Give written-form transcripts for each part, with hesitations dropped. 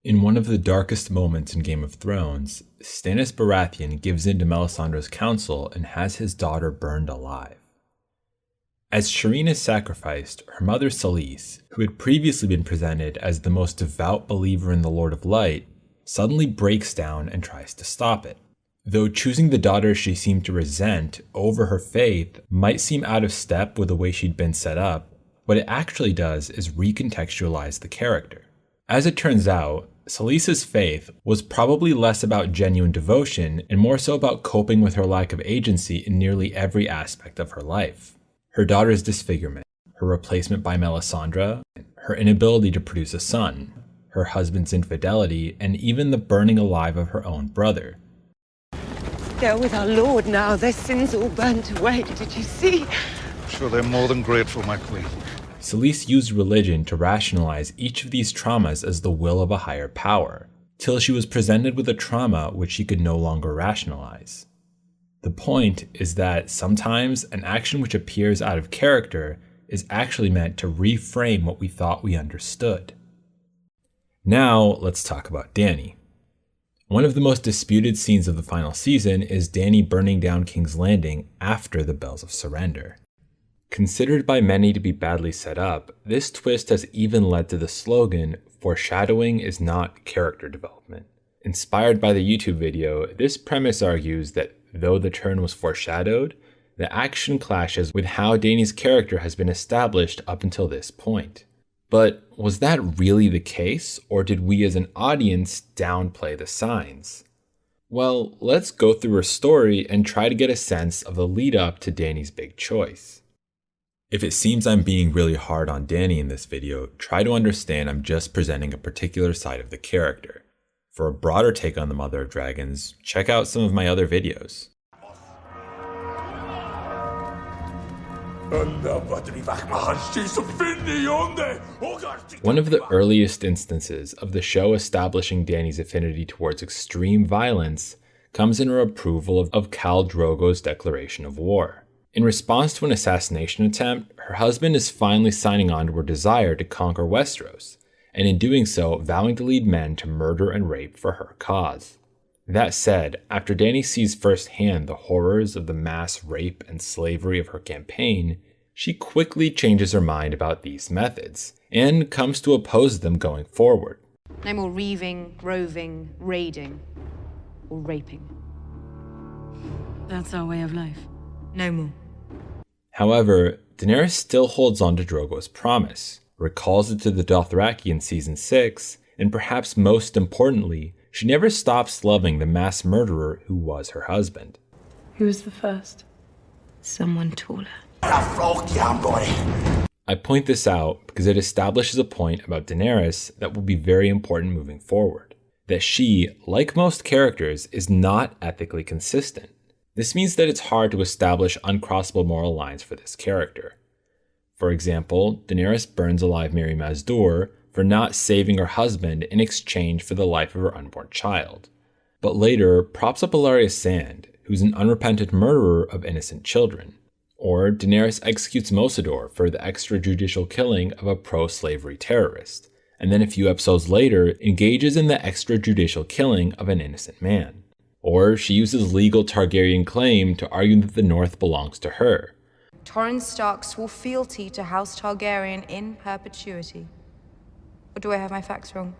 In one of the darkest moments in Game of Thrones, Stannis Baratheon gives in to Melisandre's counsel and has his daughter burned alive. As Shireen is sacrificed, her mother Selyse, who had previously been presented as the most devout believer in the Lord of Light, suddenly breaks down and tries to stop it. Though choosing the daughter she seemed to resent over her faith might seem out of step with the way she'd been set up, what it actually does is recontextualize the character. As it turns out, Selyse's faith was probably less about genuine devotion and more so about coping with her lack of agency in nearly every aspect of her life. Her daughter's disfigurement, her replacement by Melisandre, her inability to produce a son, her husband's infidelity, and even the burning alive of her own brother. They're with our Lord now, their sins all burnt away, did you see? I'm sure they're more than grateful, my queen. Selyse used religion to rationalize each of these traumas as the will of a higher power, till she was presented with a trauma which she could no longer rationalize. The point is that sometimes an action which appears out of character is actually meant to reframe what we thought we understood. Now let's talk about Dany. One of the most disputed scenes of the final season is Dany burning down King's Landing after the Bells of Surrender. Considered by many to be badly set up, this twist has even led to the slogan, "Foreshadowing is not character development." Inspired by the YouTube video, this premise argues that though the turn was foreshadowed, the action clashes with how Dany's character has been established up until this point. But was that really the case, or did we as an audience downplay the signs? Well, let's go through her story and try to get a sense of the lead up to Dany's big choice. If it seems I'm being really hard on Dany in this video, try to understand I'm just presenting a particular side of the character. For a broader take on the Mother of Dragons, check out some of my other videos. One of the earliest instances of the show establishing Dany's affinity towards extreme violence comes in her approval of Khal Drogo's declaration of war. In response to an assassination attempt, her husband is finally signing on to her desire to conquer Westeros, and in doing so, vowing to lead men to murder and rape for her cause. That said, after Dany sees firsthand the horrors of the mass rape and slavery of her campaign, she quickly changes her mind about these methods, and comes to oppose them going forward. No more reaving, roving, raiding, or raping. That's our way of life. No more. However, Daenerys still holds on to Drogo's promise, recalls it to the Dothraki in Season 6, and perhaps most importantly, she never stops loving the mass murderer who was her husband. Who was the first? Someone taller. I point this out because it establishes a point about Daenerys that will be very important moving forward. That she, like most characters, is not ethically consistent. This means that it's hard to establish uncrossable moral lines for this character. For example, Daenerys burns alive Mirri Maz Duur for not saving her husband in exchange for the life of her unborn child, but later props up Ellaria Sand, who's an unrepentant murderer of innocent children. Or Daenerys executes Mosador for the extrajudicial killing of a pro-slavery terrorist, and then a few episodes later engages in the extrajudicial killing of an innocent man. Or she uses legal Targaryen claim to argue that the North belongs to her. Torrhen Stark swore fealty to House Targaryen in perpetuity. Or do I have my facts wrong?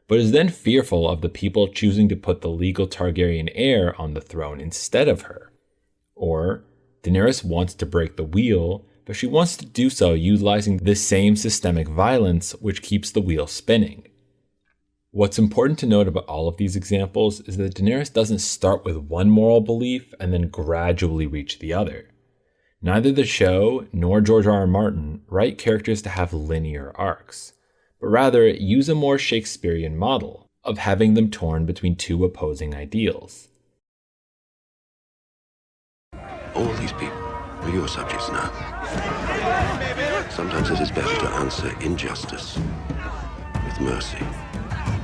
But is then fearful of the people choosing to put the legal Targaryen heir on the throne instead of her. Or Daenerys wants to break the wheel, but she wants to do so utilizing the same systemic violence which keeps the wheel spinning. What's important to note about all of these examples is that Daenerys doesn't start with one moral belief and then gradually reach the other. Neither the show nor George R.R. Martin write characters to have linear arcs, but rather use a more Shakespearean model of having them torn between two opposing ideals. All these people are your subjects now. Sometimes it is better to answer injustice with mercy.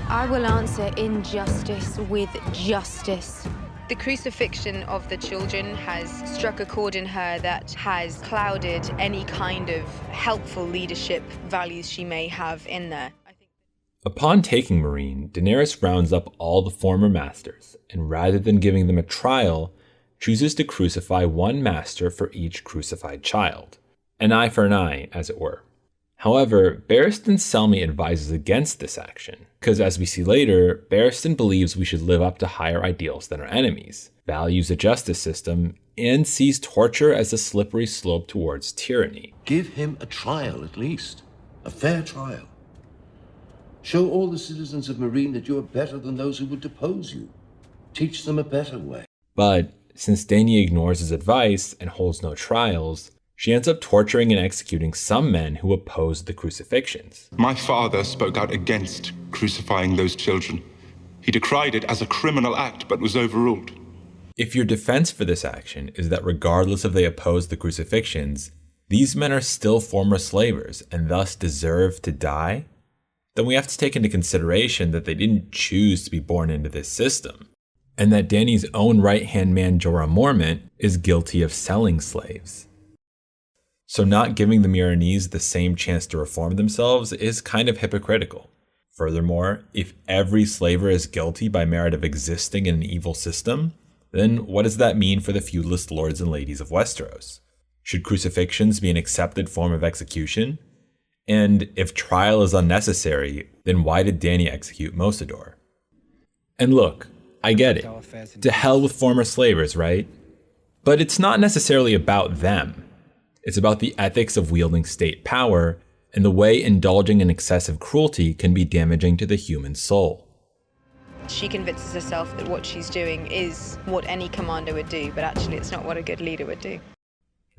I will answer injustice with justice. The crucifixion of the children has struck a chord in her that has clouded any kind of helpful leadership values she may have in there. Upon taking Meereen, Daenerys rounds up all the former masters, and rather than giving them a trial, chooses to crucify one master for each crucified child. An eye for an eye, as it were. However, Barristan Selmy advises against this action, because as we see later, Barristan believes we should live up to higher ideals than our enemies, values a justice system, and sees torture as a slippery slope towards tyranny. Give him a trial at least. A fair trial. Show all the citizens of Meereen that you are better than those who would depose you. Teach them a better way. But since Dany ignores his advice and holds no trials, she ends up torturing and executing some men who oppose the crucifixions. My father spoke out against crucifying those children. He decried it as a criminal act, but was overruled. If your defense for this action is that regardless if they oppose the crucifixions, these men are still former slavers and thus deserve to die, then we have to take into consideration that they didn't choose to be born into this system, and that Dany's own right-hand man Jorah Mormont is guilty of selling slaves. So not giving the Meereenese the same chance to reform themselves is kind of hypocritical. Furthermore, if every slaver is guilty by merit of existing in an evil system, then what does that mean for the feudalist lords and ladies of Westeros? Should crucifixions be an accepted form of execution? And if trial is unnecessary, then why did Dany execute Mosador? And look, I get it. To hell with former slavers, right? But it's not necessarily about them. It's about the ethics of wielding state power and the way indulging in excessive cruelty can be damaging to the human soul. She convinces herself that what she's doing is what any commander would do, but actually it's not what a good leader would do.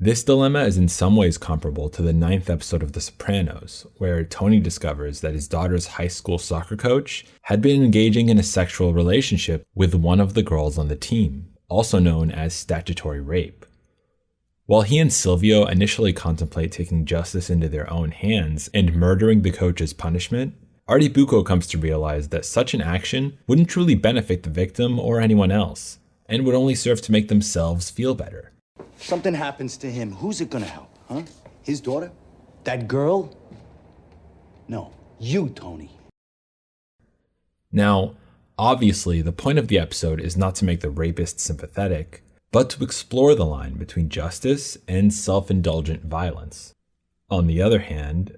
This dilemma is in some ways comparable to the 9th episode of The Sopranos, where Tony discovers that his daughter's high school soccer coach had been engaging in a sexual relationship with one of the girls on the team, also known as statutory rape. While he and Silvio initially contemplate taking justice into their own hands and murdering the coach's punishment, Artie Bucco comes to realize that such an action wouldn't truly benefit the victim or anyone else, and would only serve to make themselves feel better. Something happens to him, who's it gonna help, huh? His daughter? That girl? No, you, Tony. Now, obviously, the point of the episode is not to make the rapist sympathetic, but to explore the line between justice and self-indulgent violence. On the other hand,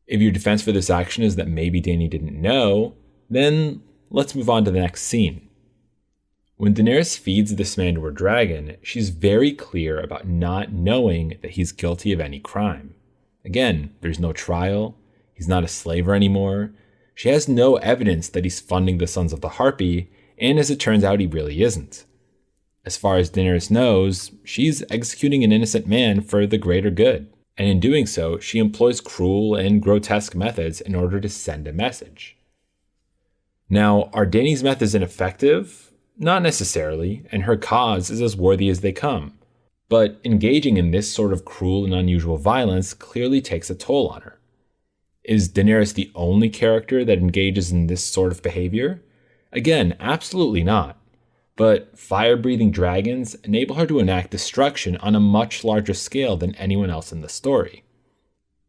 if your defense for this action is that maybe Dany didn't know, then let's move on to the next scene. When Daenerys feeds this man to her dragon, she's very clear about not knowing that he's guilty of any crime. Again, there's no trial, he's not a slaver anymore, she has no evidence that he's funding the Sons of the Harpy, and as it turns out, he really isn't. As far as Daenerys knows, she's executing an innocent man for the greater good, and in doing so, she employs cruel and grotesque methods in order to send a message. Now, are Dany's methods ineffective? Not necessarily, and her cause is as worthy as they come. But engaging in this sort of cruel and unusual violence clearly takes a toll on her. Is Daenerys the only character that engages in this sort of behavior? Again, absolutely not. But fire-breathing dragons enable her to enact destruction on a much larger scale than anyone else in the story.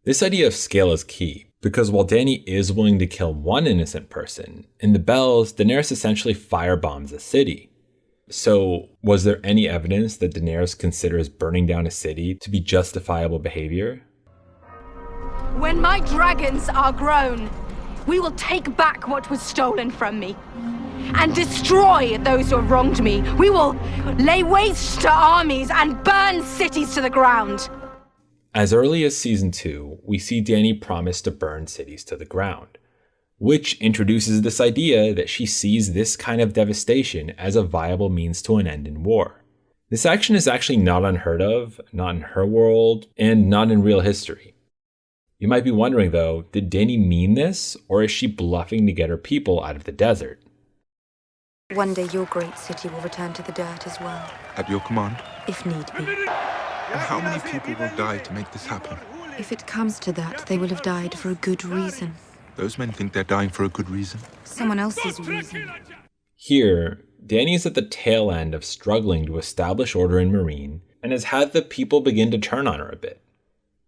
This idea of scale is key, because while Dany is willing to kill one innocent person, in the Bells, Daenerys essentially firebombs a city. So, was there any evidence that Daenerys considers burning down a city to be justifiable behavior? When my dragons are grown, we will take back what was stolen from me and destroy those who have wronged me. We will lay waste to armies and burn cities to the ground. As early as Season 2, we see Dany promise to burn cities to the ground, which introduces this idea that she sees this kind of devastation as a viable means to an end in war. This action is actually not unheard of, not in her world, and not in real history. You might be wondering though, did Dany mean this, or is she bluffing to get her people out of the desert? One day your great city will return to the dirt as well. At your command? If need be. And how many people will die to make this happen? If it comes to that, they will have died for a good reason. Those men think they're dying for a good reason. Someone else's reason. Here, Dany is at the tail end of struggling to establish order in Meereen and has had the people begin to turn on her a bit.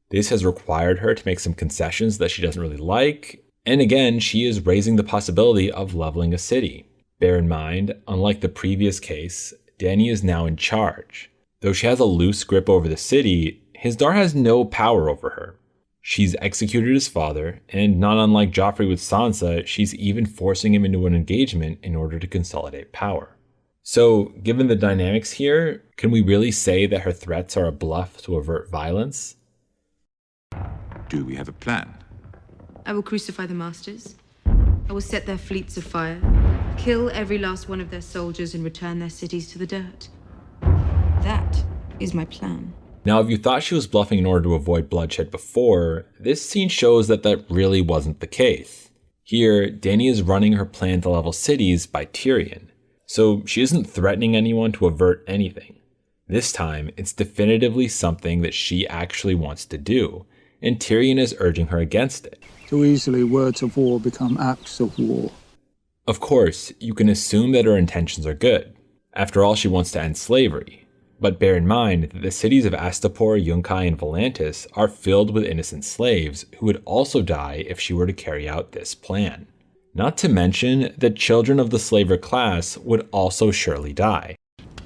This has required her to make some concessions that she doesn't really like, And again, she is raising the possibility of leveling a city. Bear in mind, unlike the previous case, Dany is now in charge. Though she has a loose grip over the city, his daughter has no power over her. She's executed his father, and not unlike Joffrey with Sansa, she's even forcing him into an engagement in order to consolidate power. So, given the dynamics here, can we really say that her threats are a bluff to avert violence? Do we have a plan? I will crucify the masters. I will set their fleets afire, kill every last one of their soldiers, and return their cities to the dirt. That is my plan. Now, if you thought she was bluffing in order to avoid bloodshed before, this scene shows that that really wasn't the case. Here, Dany is running her plan to level cities by Tyrion, so she isn't threatening anyone to avert anything. This time, it's definitively something that she actually wants to do, and Tyrion is urging her against it. Too easily, words of war become acts of war. Of course, you can assume that her intentions are good. After all, she wants to end slavery. But bear in mind that the cities of Astapor, Yunkai, and Volantis are filled with innocent slaves who would also die if she were to carry out this plan. Not to mention that children of the slaver class would also surely die.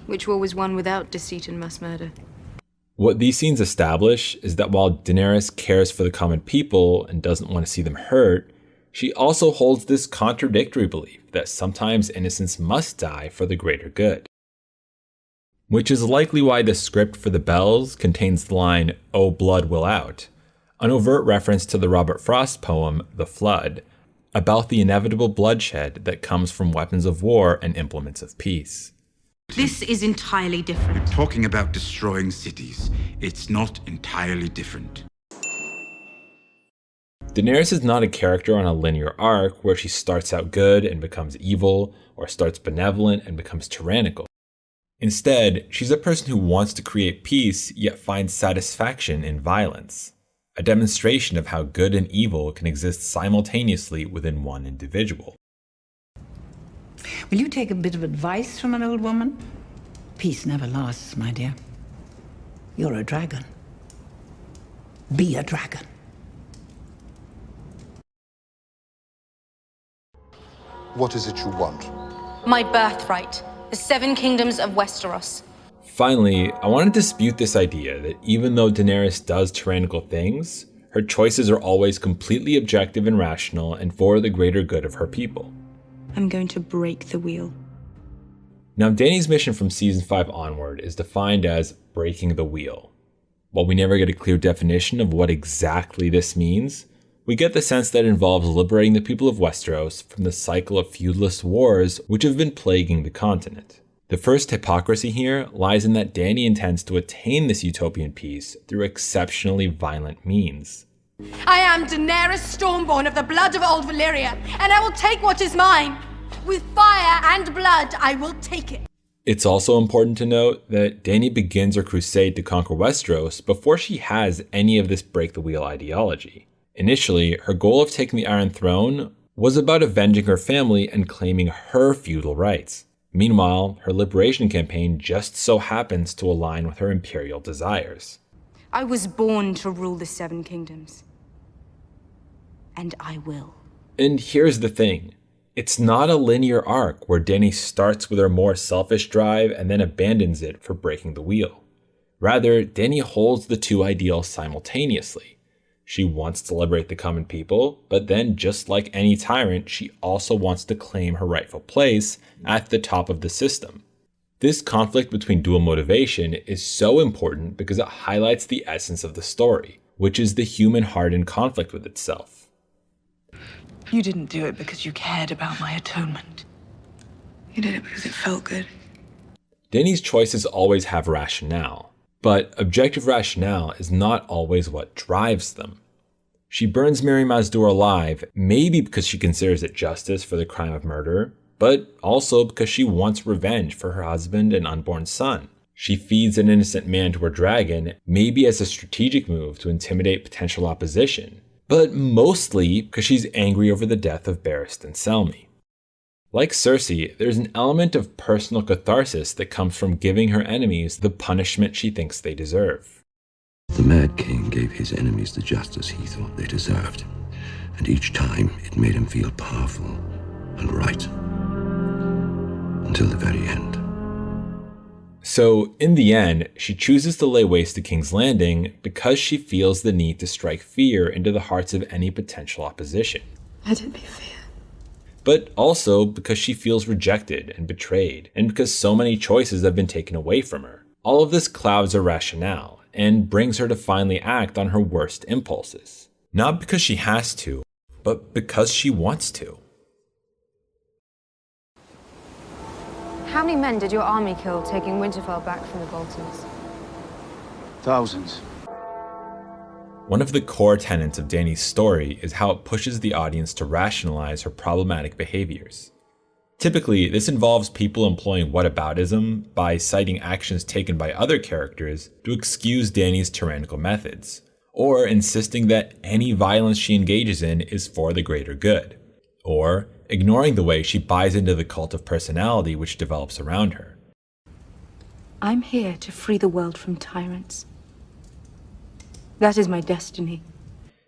Which war was won without deceit and mass murder? What these scenes establish is that while Daenerys cares for the common people and doesn't want to see them hurt, she also holds this contradictory belief that sometimes innocents must die for the greater good. Which is likely why the script for the bells contains the line, "Oh, blood will out," an overt reference to the Robert Frost poem, The Flood, about the inevitable bloodshed that comes from weapons of war and implements of peace. This is entirely different. We're talking about destroying cities. It's not entirely different. Daenerys is not a character on a linear arc where she starts out good and becomes evil, or starts benevolent and becomes tyrannical. Instead, she's a person who wants to create peace yet finds satisfaction in violence, a demonstration of how good and evil can exist simultaneously within one individual. Will you take a bit of advice from an old woman? Peace never lasts, my dear. You're a dragon. Be a dragon. What is it you want? My birthright. The 7 kingdoms of Westeros. Finally, I want to dispute this idea that even though Daenerys does tyrannical things, her choices are always completely objective and rational and for the greater good of her people. I'm going to break the wheel. Now, Dany's mission from Season 5 onward is defined as breaking the wheel. While we never get a clear definition of what exactly this means, we get the sense that it involves liberating the people of Westeros from the cycle of feudalist wars which have been plaguing the continent. The first hypocrisy here lies in that Dany intends to attain this utopian peace through exceptionally violent means. I am Daenerys Stormborn of the blood of old Valyria, and I will take what is mine. With fire and blood, I will take it. It's also important to note that Dany begins her crusade to conquer Westeros before she has any of this break-the-wheel ideology. Initially, her goal of taking the Iron Throne was about avenging her family and claiming her feudal rights. Meanwhile, her liberation campaign just so happens to align with her imperial desires. I was born to rule the 7 kingdoms. And I will. And here's the thing. It's not a linear arc where Dany starts with her more selfish drive and then abandons it for breaking the wheel. Rather, Dany holds the two ideals simultaneously. She wants to liberate the common people, but then just like any tyrant, she also wants to claim her rightful place at the top of the system. This conflict between dual motivation is so important because it highlights the essence of the story, which is the human heart in conflict with itself. You didn't do it because you cared about my atonement. You did it because it felt good. Dany's choices always have rationale, but objective rationale is not always what drives them. She burns Mary Mazdur alive, maybe because she considers it justice for the crime of murder, but also because she wants revenge for her husband and unborn son. She feeds an innocent man to her dragon, maybe as a strategic move to intimidate potential opposition, but mostly because she's angry over the death of Barristan Selmy. Like Cersei, there's an element of personal catharsis that comes from giving her enemies the punishment she thinks they deserve. The Mad King gave his enemies the justice he thought they deserved. and each time it made him feel powerful and right. Until the very end. So, in the end, she chooses to lay waste to King's Landing because she feels the need to strike fear into the hearts of any potential opposition. Let it be fear. But also because she feels rejected and betrayed, and because so many choices have been taken away from her. All of this clouds her rationale, and brings her to finally act on her worst impulses. Not because she has to, but because she wants to. How many men did your army kill taking Winterfell back from the Boltons? Thousands. One of the core tenets of Dany's story is how it pushes the audience to rationalize her problematic behaviors. Typically, this involves people employing whataboutism by citing actions taken by other characters to excuse Dany's tyrannical methods, or insisting that any violence she engages in is for the greater good, or ignoring the way she buys into the cult of personality which develops around her. I'm here to free the world from tyrants. That is my destiny.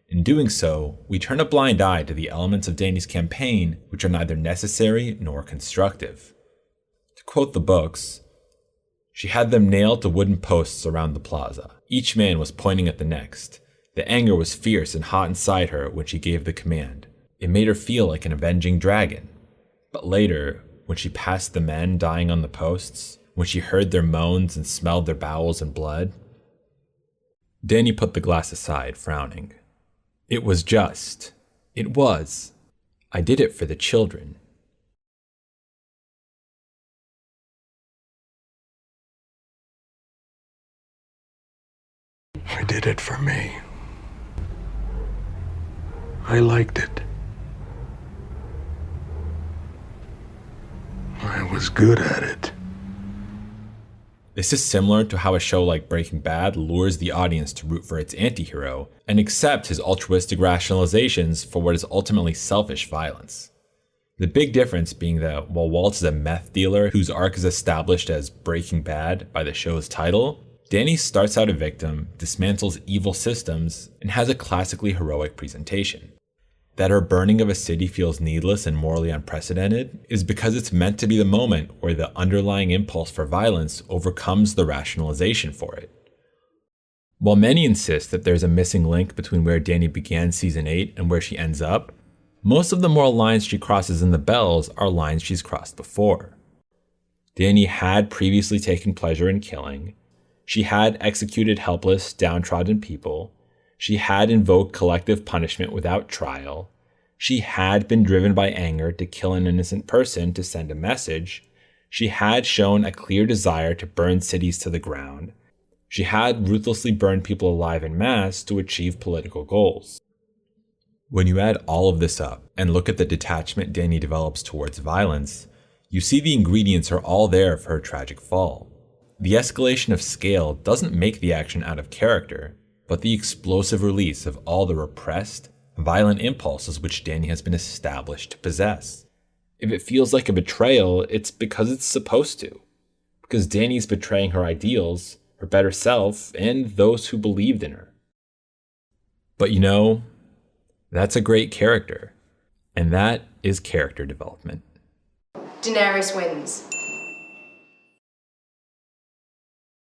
In doing so, we turn a blind eye to the elements of Dany's campaign which are neither necessary nor constructive. To quote the books, she had them nailed to wooden posts around the plaza. Each man was pointing at the next. The anger was fierce and hot inside her when she gave the command. It made her feel like an avenging dragon. But later, when she passed the men dying on the posts, when she heard their moans and smelled their bowels and blood, Dany put the glass aside, frowning. It was just. It was. I did it for the children. I did it for me. I liked it. I was good at it. This is similar to how a show like Breaking Bad lures the audience to root for its antihero and accept his altruistic rationalizations for what is ultimately selfish violence. The big difference being that while Walt is a meth dealer whose arc is established as Breaking Bad by the show's title, Dany starts out a victim, dismantles evil systems, and has a classically heroic presentation. That her burning of a city feels needless and morally unprecedented is because it's meant to be the moment where the underlying impulse for violence overcomes the rationalization for it. While many insist that there's a missing link between where Dany began Season 8 and where she ends up, most of the moral lines she crosses in the Bells are lines she's crossed before. Dany had previously taken pleasure in killing, she had executed helpless, downtrodden people, she had invoked collective punishment without trial. She had been driven by anger to kill an innocent person to send a message. She had shown a clear desire to burn cities to the ground. She had ruthlessly burned people alive en masse to achieve political goals. When you add all of this up and look at the detachment Dany develops towards violence, you see the ingredients are all there for her tragic fall. The escalation of scale doesn't make the action out of character, but the explosive release of all the repressed, violent impulses which Dany has been established to possess. If it feels like a betrayal, it's because it's supposed to. Because Dany's betraying her ideals, her better self, and those who believed in her. But you know, that's a great character. And that is character development. Daenerys wins.